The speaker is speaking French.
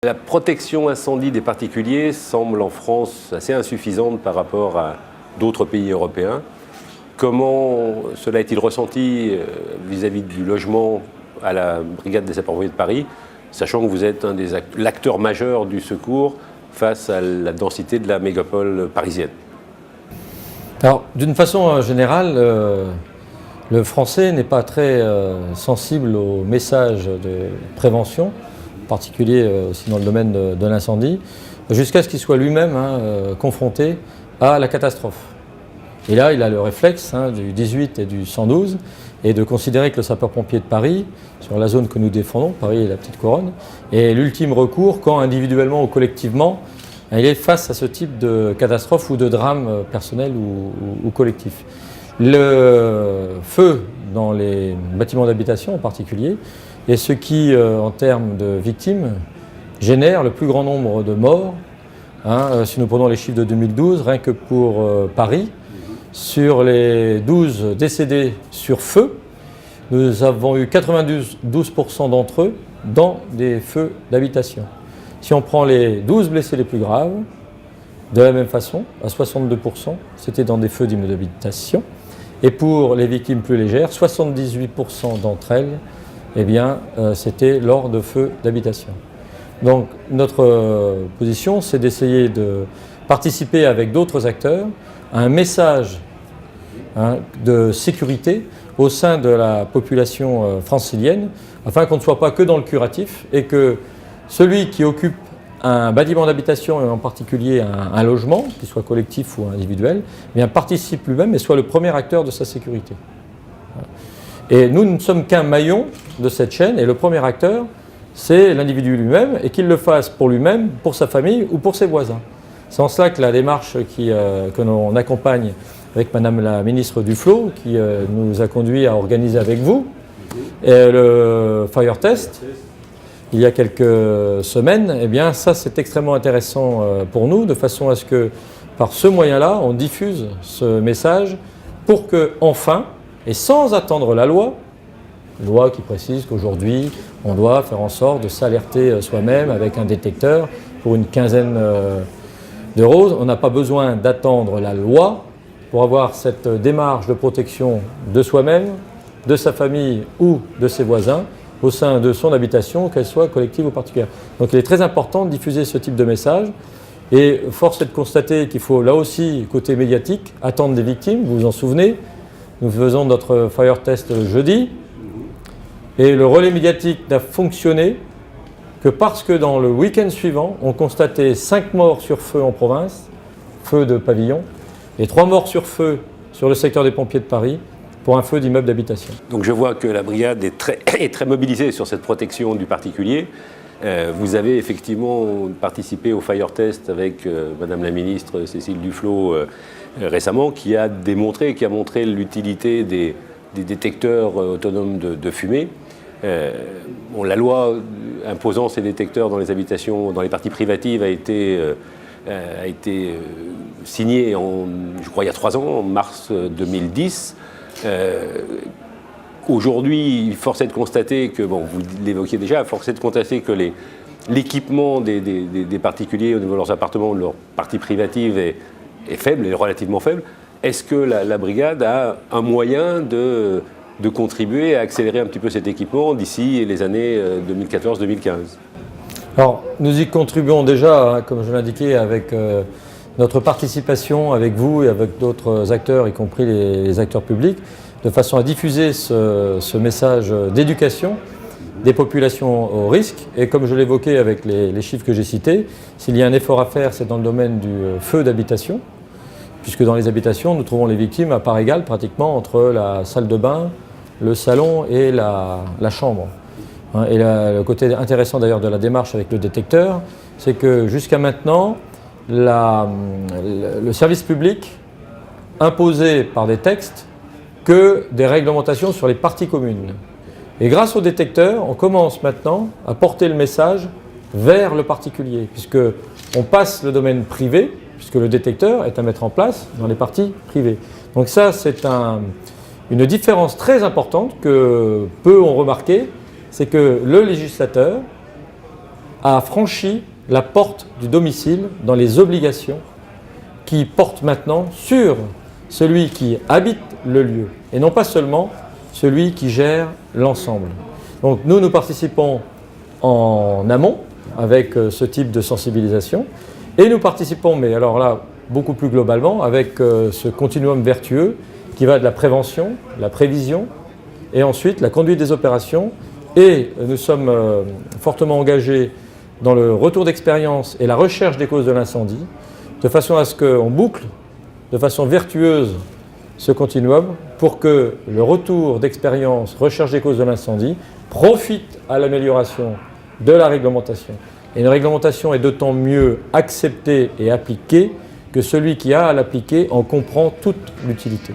La protection incendie des particuliers semble en France assez insuffisante par rapport à d'autres pays européens. Comment cela est-il ressenti vis-à-vis du logement à la brigade des sapeurs-pompiers de Paris, sachant que vous êtes l'acteur majeur du secours face à la densité de la mégapole parisienne? Alors, d'une façon générale, le français n'est pas très sensible aux messages de prévention, en particulier aussi dans le domaine de l'incendie, jusqu'à ce qu'il soit lui-même confronté à la catastrophe. Et là, il a le réflexe du 18 et du 112, et de considérer que le sapeur-pompier de Paris, sur la zone que nous défendons, Paris et la Petite Couronne, est l'ultime recours quand individuellement ou collectivement, il est face à ce type de catastrophe ou de drame personnel ou collectif. Le feu dans les bâtiments d'habitation en particulier est ce qui, en termes de victimes, génère le plus grand nombre de morts. Si nous prenons les chiffres de 2012, rien que pour Paris, sur les 12 décédés sur feu, nous avons eu 92% d'entre eux dans des feux d'habitation. Si on prend les 12 blessés les plus graves, de la même façon, à 62%, c'était dans des feux d'immeubles d'habitation. Et pour les victimes plus légères, 78% d'entre elles, c'était lors de feux d'habitation. Donc notre position, c'est d'essayer de participer avec d'autres acteurs à un message de sécurité au sein de la population francilienne, afin qu'on ne soit pas que dans le curatif et que celui qui occupe un bâtiment d'habitation, et en particulier un logement, qu'il soit collectif ou individuel, participe lui-même et soit le premier acteur de sa sécurité. Et nous ne sommes qu'un maillon de cette chaîne, et le premier acteur, c'est l'individu lui-même, et qu'il le fasse pour lui-même, pour sa famille ou pour ses voisins. C'est en cela que la démarche que l'on accompagne avec Madame la ministre Duflot, qui nous a conduit à organiser avec vous le Fire Test, il y a quelques semaines, ça c'est extrêmement intéressant pour nous, de façon à ce que par ce moyen-là, on diffuse ce message pour que, enfin, et sans attendre la loi qui précise qu'aujourd'hui, on doit faire en sorte de s'alerter soi-même avec un détecteur pour une quinzaine d'euros. On n'a pas besoin d'attendre la loi pour avoir cette démarche de protection de soi-même, de sa famille ou de ses voisins au sein de son habitation, qu'elle soit collective ou particulière. Donc il est très important de diffuser ce type de message, et force est de constater qu'il faut là aussi, côté médiatique, attendre des victimes. Vous vous en souvenez, nous faisons notre Fire Test jeudi, et le relais médiatique n'a fonctionné que parce que dans le week-end suivant, on constatait 5 morts sur feu en province, feu de pavillon, et 3 morts sur feu sur le secteur des pompiers de Paris, pour un feu d'immeuble d'habitation. Donc je vois que la brigade est très mobilisée sur cette protection du particulier. Vous avez effectivement participé au Fire Test avec Madame la ministre Cécile Duflot récemment, qui a montré l'utilité des détecteurs autonomes de fumée. La loi imposant ces détecteurs dans les habitations, dans les parties privatives, a été signée, je crois, il y a 3 ans, en mars 2010. Aujourd'hui, force est de constater que, vous l'évoquiez déjà, force est de constater que l'équipement des particuliers au niveau de leurs appartements, de leurs parties privatives est faible, est relativement faible. Est-ce que la brigade a un moyen de contribuer à accélérer un petit peu cet équipement d'ici les années 2014-2015? Alors, nous y contribuons déjà, comme je l'indiquais, avec notre participation avec vous et avec d'autres acteurs, y compris les acteurs publics, de façon à diffuser ce message d'éducation des populations au risque. Et comme je l'évoquais avec les chiffres que j'ai cités, s'il y a un effort à faire, c'est dans le domaine du feu d'habitation, puisque dans les habitations, nous trouvons les victimes à part égale pratiquement entre la salle de bain, le salon et la chambre. Et le côté intéressant d'ailleurs de la démarche avec le détecteur, c'est que jusqu'à maintenant, le service public imposait par des textes que des réglementations sur les parties communes. Et grâce au détecteur, on commence maintenant à porter le message vers le particulier, puisqu'on passe le domaine privé, puisque le détecteur est à mettre en place dans les parties privées. Donc ça, c'est une différence très importante que peu ont remarqué, c'est que le législateur a franchi la porte du domicile dans les obligations qui portent maintenant sur celui qui habite le lieu et non pas seulement celui qui gère l'ensemble. Donc nous participons en amont avec ce type de sensibilisation et nous participons, mais alors là, beaucoup plus globalement, avec ce continuum vertueux qui va de la prévention, la prévision et ensuite la conduite des opérations. Et nous sommes fortement engagés dans le retour d'expérience et la recherche des causes de l'incendie, de façon à ce qu'on boucle de façon vertueuse ce continuum pour que le retour d'expérience, recherche des causes de l'incendie, profite à l'amélioration de la réglementation. Et une réglementation est d'autant mieux acceptée et appliquée que celui qui a à l'appliquer en comprend toute l'utilité.